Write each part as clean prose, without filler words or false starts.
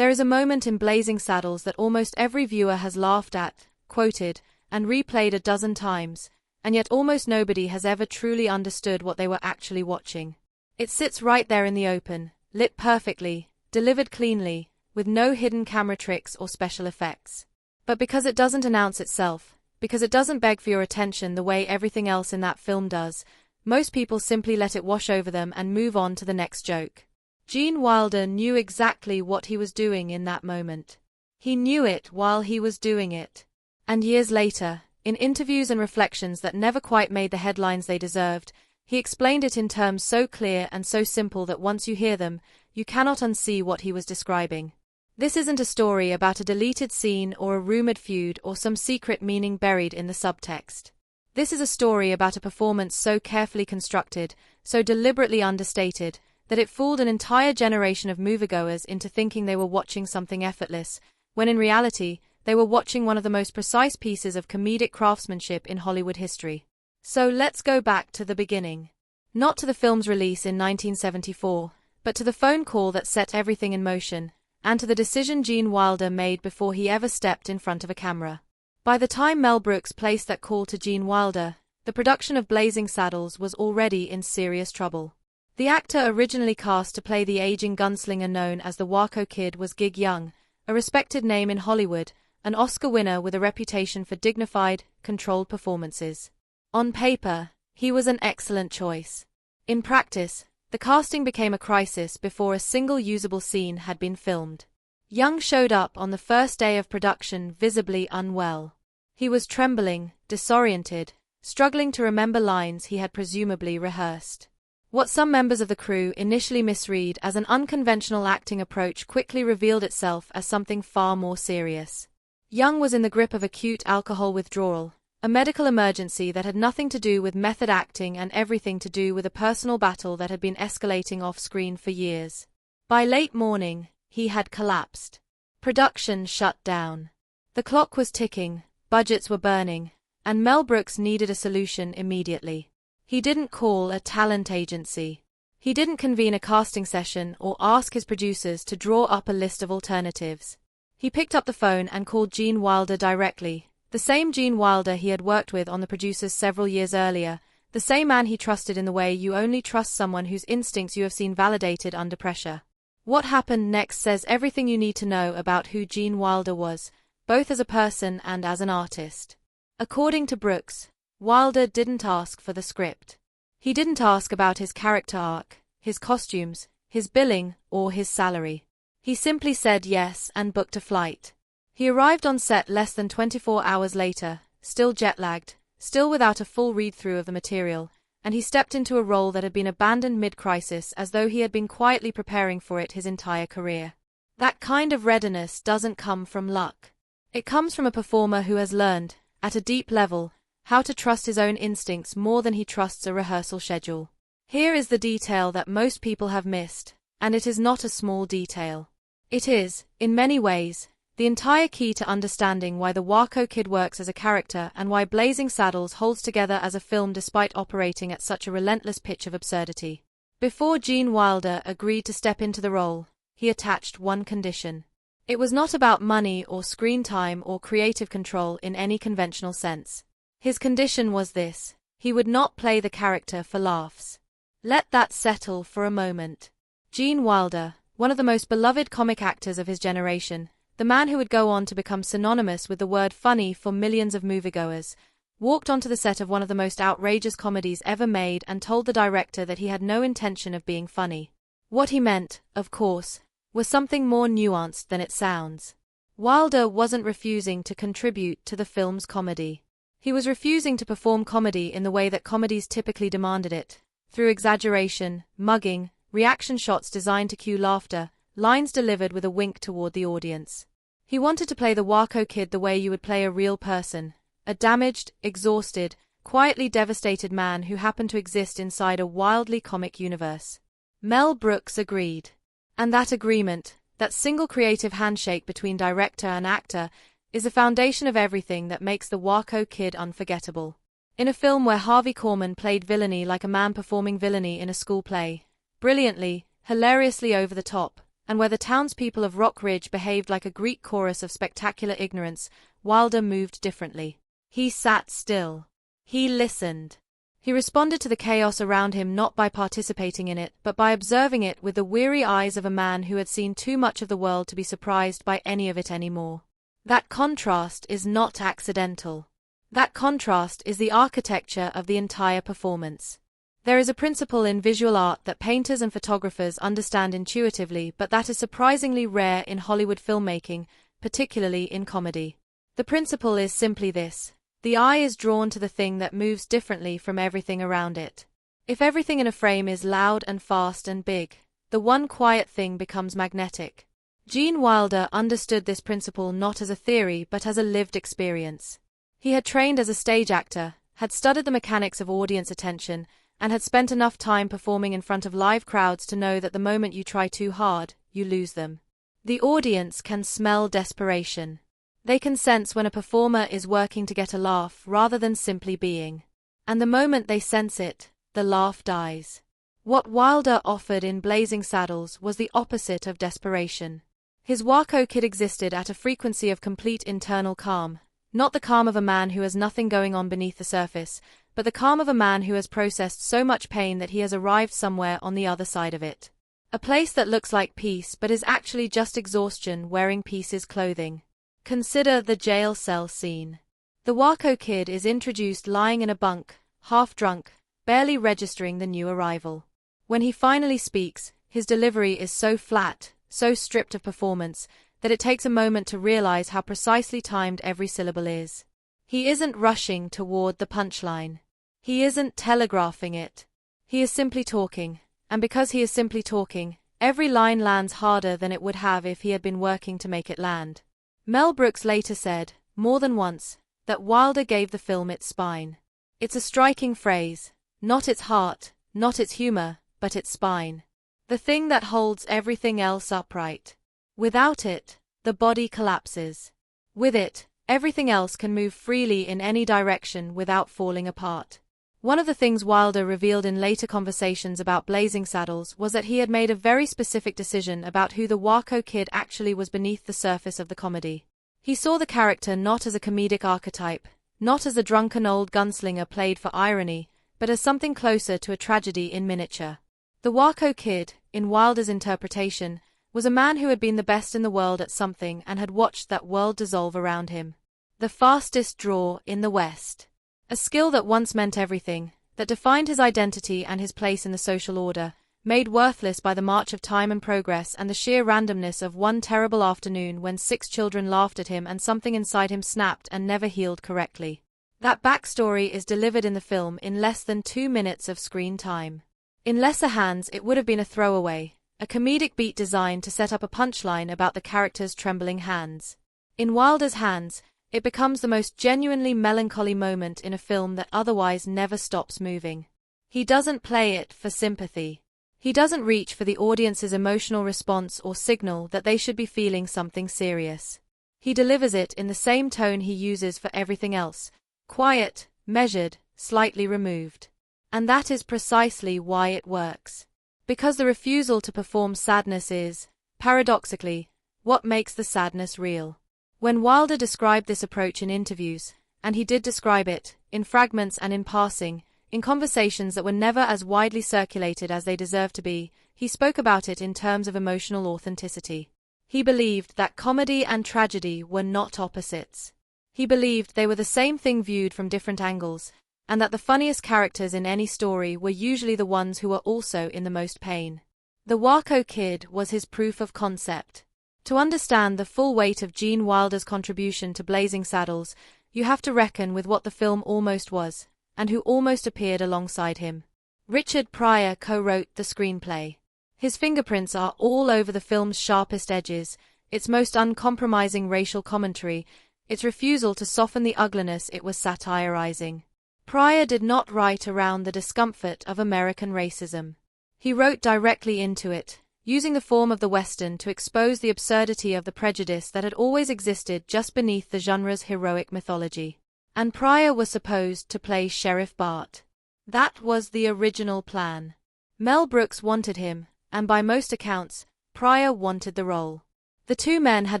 There is a moment in Blazing Saddles that almost every viewer has laughed at, quoted, and replayed a dozen times, and yet almost nobody has ever truly understood what they were actually watching. It sits right there in the open, lit perfectly, delivered cleanly, with no hidden camera tricks or special effects. But because it doesn't announce itself, because it doesn't beg for your attention the way everything else in that film does, most people simply let it wash over them and move on to the next joke. Gene Wilder knew exactly what he was doing in that moment. He knew it while he was doing it. And years later, in interviews and reflections that never quite made the headlines they deserved, he explained it in terms so clear and so simple that once you hear them, you cannot unsee what he was describing. This isn't a story about a deleted scene or a rumored feud or some secret meaning buried in the subtext. This is a story about a performance so carefully constructed, so deliberately understated, that it fooled an entire generation of moviegoers into thinking they were watching something effortless, when in reality, they were watching one of the most precise pieces of comedic craftsmanship in Hollywood history. So let's go back to the beginning. Not to the film's release in 1974, but to the phone call that set everything in motion, and to the decision Gene Wilder made before he ever stepped in front of a camera. By the time Mel Brooks placed that call to Gene Wilder, the production of Blazing Saddles was already in serious trouble. The actor originally cast to play the aging gunslinger known as the Waco Kid was Gig Young, a respected name in Hollywood, an Oscar winner with a reputation for dignified, controlled performances. On paper, he was an excellent choice. In practice, the casting became a crisis before a single usable scene had been filmed. Young showed up on the first day of production visibly unwell. He was trembling, disoriented, struggling to remember lines he had presumably rehearsed. What some members of the crew initially misread as an unconventional acting approach quickly revealed itself as something far more serious. Young was in the grip of acute alcohol withdrawal, a medical emergency that had nothing to do with method acting and everything to do with a personal battle that had been escalating off-screen for years. By late morning, he had collapsed. Production shut down. The clock was ticking, budgets were burning, and Mel Brooks needed a solution immediately. He didn't call a talent agency. He didn't convene a casting session or ask his producers to draw up a list of alternatives. He picked up the phone and called Gene Wilder directly, the same Gene Wilder he had worked with on The Producers several years earlier, the same man he trusted in the way you only trust someone whose instincts you have seen validated under pressure. What happened next says everything you need to know about who Gene Wilder was, both as a person and as an artist. According to Brooks, Wilder didn't ask for the script. He didn't ask about his character arc, his costumes, his billing, or his salary. He simply said yes and booked a flight. He arrived on set less than 24 hours later, still jet-lagged, still without a full read-through of the material, and he stepped into a role that had been abandoned mid-crisis as though he had been quietly preparing for it his entire career. That kind of readiness doesn't come from luck. It comes from a performer who has learned, at a deep level, how to trust his own instincts more than he trusts a rehearsal schedule. Here is the detail that most people have missed, and it is not a small detail. It is, in many ways, the entire key to understanding why the Waco Kid works as a character and why Blazing Saddles holds together as a film despite operating at such a relentless pitch of absurdity. Before Gene Wilder agreed to step into the role, he attached one condition. It was not about money or screen time or creative control in any conventional sense. His condition was this: he would not play the character for laughs. Let that settle for a moment. Gene Wilder, one of the most beloved comic actors of his generation, the man who would go on to become synonymous with the word funny for millions of moviegoers, walked onto the set of one of the most outrageous comedies ever made and told the director that he had no intention of being funny. What he meant, of course, was something more nuanced than it sounds. Wilder wasn't refusing to contribute to the film's comedy. He was refusing to perform comedy in the way that comedies typically demanded it, through exaggeration, mugging, reaction shots designed to cue laughter, lines delivered with a wink toward the audience. He wanted to play the Waco Kid the way you would play a real person, a damaged, exhausted, quietly devastated man who happened to exist inside a wildly comic universe. Mel Brooks agreed. And that agreement, that single creative handshake between director and actor, is the foundation of everything that makes the Waco Kid unforgettable. In a film where Harvey Korman played villainy like a man performing villainy in a school play, brilliantly, hilariously over the top, and where the townspeople of Rock Ridge behaved like a Greek chorus of spectacular ignorance, Wilder moved differently. He sat still. He listened. He responded to the chaos around him not by participating in it, but by observing it with the weary eyes of a man who had seen too much of the world to be surprised by any of it anymore. That contrast is not accidental. That contrast is the architecture of the entire performance. There is a principle in visual art that painters and photographers understand intuitively, but that is surprisingly rare in Hollywood filmmaking, particularly in comedy. The principle is simply this: the eye is drawn to the thing that moves differently from everything around it. If everything in a frame is loud and fast and big, the one quiet thing becomes magnetic. Gene Wilder understood this principle not as a theory but as a lived experience. He had trained as a stage actor, had studied the mechanics of audience attention, and had spent enough time performing in front of live crowds to know that the moment you try too hard, you lose them. The audience can smell desperation. They can sense when a performer is working to get a laugh rather than simply being. And the moment they sense it, the laugh dies. What Wilder offered in Blazing Saddles was the opposite of desperation. His Waco Kid existed at a frequency of complete internal calm, not the calm of a man who has nothing going on beneath the surface, but the calm of a man who has processed so much pain that he has arrived somewhere on the other side of it. A place that looks like peace but is actually just exhaustion wearing peace's clothing. Consider the jail cell scene. The Waco Kid is introduced lying in a bunk, half drunk, barely registering the new arrival. When he finally speaks, his delivery is so flat, so stripped of performance, that it takes a moment to realize how precisely timed every syllable is. He isn't rushing toward the punchline. He isn't telegraphing it. He is simply talking, and because he is simply talking, every line lands harder than it would have if he had been working to make it land. Mel Brooks later said, more than once, that Wilder gave the film its spine. It's a striking phrase, not its heart, not its humor, but its spine. The thing that holds everything else upright. Without it, the body collapses. With it, everything else can move freely in any direction without falling apart. One of the things Wilder revealed in later conversations about Blazing Saddles was that he had made a very specific decision about who the Waco Kid actually was beneath the surface of the comedy. He saw the character not as a comedic archetype, not as a drunken old gunslinger played for irony, but as something closer to a tragedy in miniature. The Waco Kid, in Wilder's interpretation, was a man who had been the best in the world at something and had watched that world dissolve around him. The fastest draw in the West. A skill that once meant everything, that defined his identity and his place in the social order, made worthless by the march of time and progress and the sheer randomness of one terrible afternoon when 6 children laughed at him and something inside him snapped and never healed correctly. That backstory is delivered in the film in less than 2 minutes of screen time. In lesser hands it would have been a throwaway, a comedic beat designed to set up a punchline about the character's trembling hands. In Wilder's hands, it becomes the most genuinely melancholy moment in a film that otherwise never stops moving. He doesn't play it for sympathy. He doesn't reach for the audience's emotional response or signal that they should be feeling something serious. He delivers it in the same tone he uses for everything else, quiet, measured, slightly removed. And that is precisely why it works. Because the refusal to perform sadness is, paradoxically, what makes the sadness real. When Wilder described this approach in interviews, and he did describe it, in fragments and in passing, in conversations that were never as widely circulated as they deserved to be, he spoke about it in terms of emotional authenticity. He believed that comedy and tragedy were not opposites. He believed they were the same thing viewed from different angles, and that the funniest characters in any story were usually the ones who were also in the most pain. The Waco Kid was his proof of concept. To understand the full weight of Gene Wilder's contribution to Blazing Saddles, you have to reckon with what the film almost was, and who almost appeared alongside him. Richard Pryor co-wrote the screenplay. His fingerprints are all over the film's sharpest edges, its most uncompromising racial commentary, its refusal to soften the ugliness it was satirizing. Pryor did not write around the discomfort of American racism. He wrote directly into it, using the form of the Western to expose the absurdity of the prejudice that had always existed just beneath the genre's heroic mythology. And Pryor was supposed to play Sheriff Bart. That was the original plan. Mel Brooks wanted him, and by most accounts, Pryor wanted the role. The two men had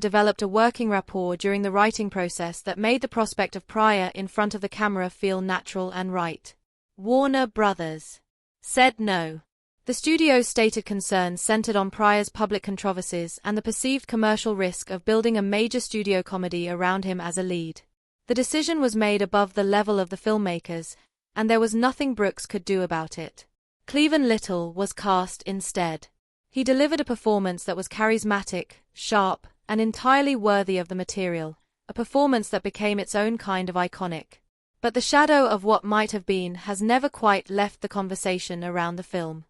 developed a working rapport during the writing process that made the prospect of Pryor in front of the camera feel natural and right. Warner Brothers said no. The studio's stated concerns centered on Pryor's public controversies and the perceived commercial risk of building a major studio comedy around him as a lead. The decision was made above the level of the filmmakers, and there was nothing Brooks could do about it. Cleavon Little was cast instead. He delivered a performance that was charismatic, sharp, and entirely worthy of the material, a performance that became its own kind of iconic. But the shadow of what might have been has never quite left the conversation around the film.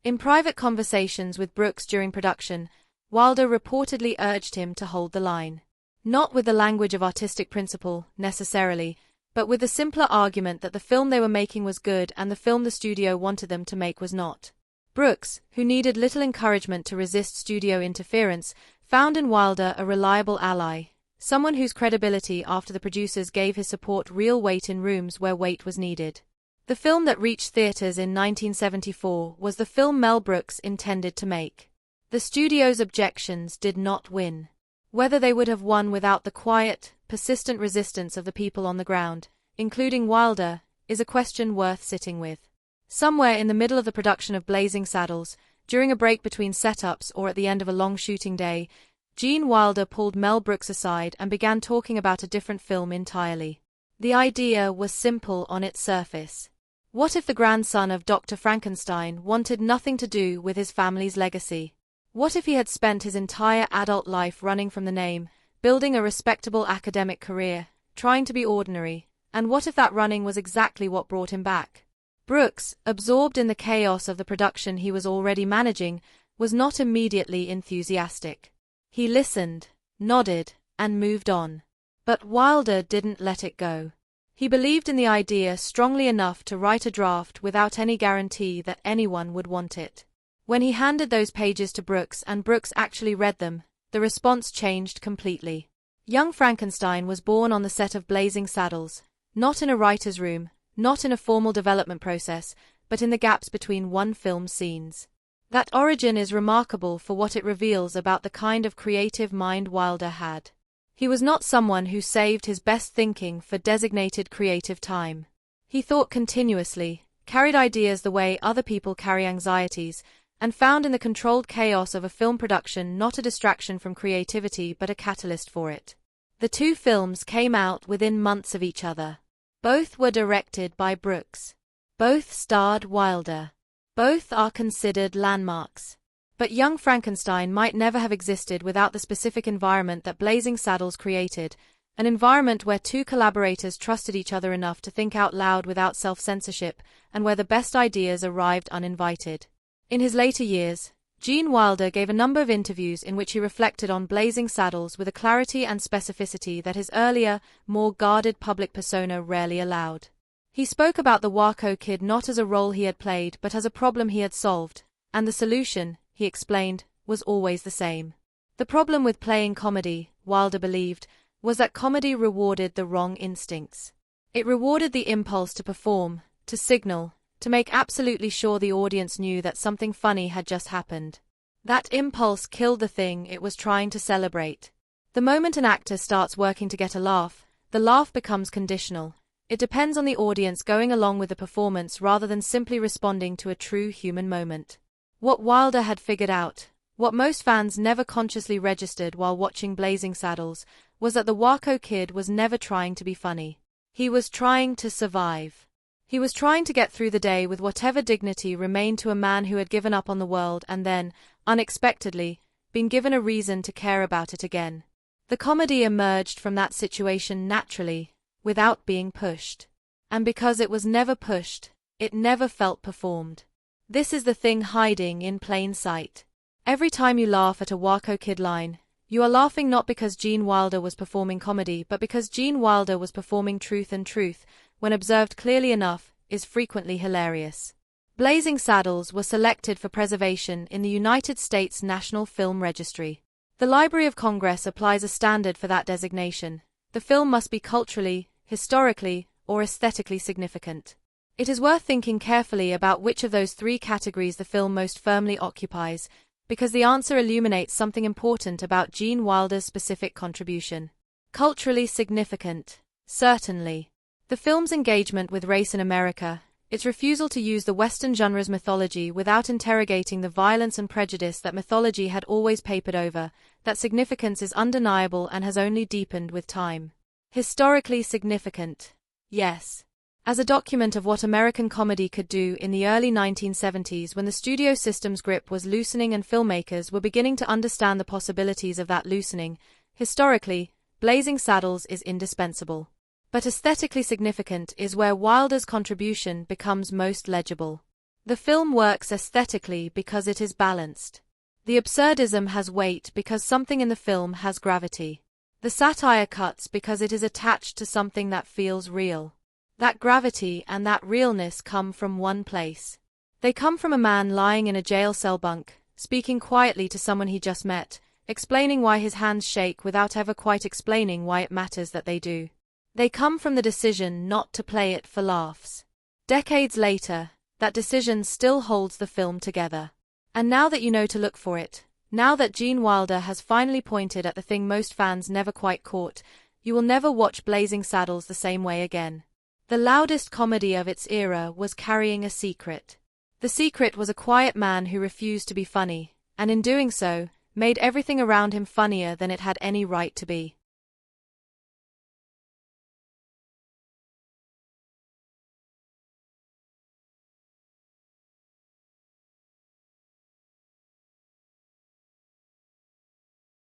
In private conversations with Brooks during production, Wilder reportedly urged him to hold the line. Not with the language of artistic principle, necessarily, but with the simpler argument that the film they were making was good and the film the studio wanted them to make was not. Brooks, who needed little encouragement to resist studio interference, found in Wilder a reliable ally, someone whose credibility after the producers gave his support real weight in rooms where weight was needed. The film that reached theaters in 1974 was the film Mel Brooks intended to make. The studio's objections did not win. Whether they would have won without the quiet, persistent resistance of the people on the ground, including Wilder, is a question worth sitting with. Somewhere in the middle of the production of Blazing Saddles, during a break between setups or at the end of a long shooting day, Gene Wilder pulled Mel Brooks aside and began talking about a different film entirely. The idea was simple on its surface. What if the grandson of Dr. Frankenstein wanted nothing to do with his family's legacy? What if he had spent his entire adult life running from the name, building a respectable academic career, trying to be ordinary, and what if that running was exactly what brought him back? Brooks, absorbed in the chaos of the production he was already managing, was not immediately enthusiastic. He listened, nodded, and moved on. But Wilder didn't let it go. He believed in the idea strongly enough to write a draft without any guarantee that anyone would want it. When he handed those pages to Brooks and Brooks actually read them, the response changed completely. Young Frankenstein was born on the set of Blazing Saddles, not in a writer's room, not in a formal development process, but in the gaps between one-film scenes. That origin is remarkable for what it reveals about the kind of creative mind Wilder had. He was not someone who saved his best thinking for designated creative time. He thought continuously, carried ideas the way other people carry anxieties, and found in the controlled chaos of a film production not a distraction from creativity but a catalyst for it. The two films came out within months of each other. Both were directed by Brooks. Both starred Wilder. Both are considered landmarks. But Young Frankenstein might never have existed without the specific environment that Blazing Saddles created, an environment where two collaborators trusted each other enough to think out loud without self-censorship, and where the best ideas arrived uninvited. In his later years, Gene Wilder gave a number of interviews in which he reflected on Blazing Saddles with a clarity and specificity that his earlier, more guarded public persona rarely allowed. He spoke about the Waco Kid not as a role he had played but as a problem he had solved, and the solution, he explained, was always the same. The problem with playing comedy, Wilder believed, was that comedy rewarded the wrong instincts. It rewarded the impulse to perform, to signal, to make absolutely sure the audience knew that something funny had just happened. That impulse killed the thing it was trying to celebrate. The moment an actor starts working to get a laugh, the laugh becomes conditional. It depends on the audience going along with the performance rather than simply responding to a true human moment. What Wilder had figured out, what most fans never consciously registered while watching Blazing Saddles, was that the Waco Kid was never trying to be funny. He was trying to survive. He was trying to get through the day with whatever dignity remained to a man who had given up on the world and then, unexpectedly, been given a reason to care about it again. The comedy emerged from that situation naturally, without being pushed. And because it was never pushed, it never felt performed. This is the thing hiding in plain sight. Every time you laugh at a Waco Kid line, you are laughing not because Gene Wilder was performing comedy but because Gene Wilder was performing truth, and truth, when observed clearly enough, is frequently hilarious. Blazing Saddles was selected for preservation in the United States National Film Registry. The Library of Congress applies a standard for that designation. The film must be culturally, historically, or aesthetically significant. It is worth thinking carefully about which of those three categories the film most firmly occupies, Because the answer illuminates something important about Gene Wilder's specific contribution. Culturally significant. Certainly. The film's engagement with race in America, its refusal to use the Western genre's mythology without interrogating the violence and prejudice that mythology had always papered over, that significance is undeniable and has only deepened with time. Historically significant. Yes. As a document of what American comedy could do in the early 1970s when the studio system's grip was loosening and filmmakers were beginning to understand the possibilities of that loosening, historically, Blazing Saddles is indispensable. But aesthetically significant is where Wilder's contribution becomes most legible. The film works aesthetically because it is balanced. The absurdism has weight because something in the film has gravity. The satire cuts because it is attached to something that feels real. That gravity and that realness come from one place. They come from a man lying in a jail cell bunk, speaking quietly to someone he just met, explaining why his hands shake without ever quite explaining why it matters that they do. They come from the decision not to play it for laughs. Decades later, that decision still holds the film together. And now that you know to look for it, now that Gene Wilder has finally pointed at the thing most fans never quite caught, you will never watch Blazing Saddles the same way again. The loudest comedy of its era was carrying a secret. The secret was a quiet man who refused to be funny, and in doing so, made everything around him funnier than it had any right to be.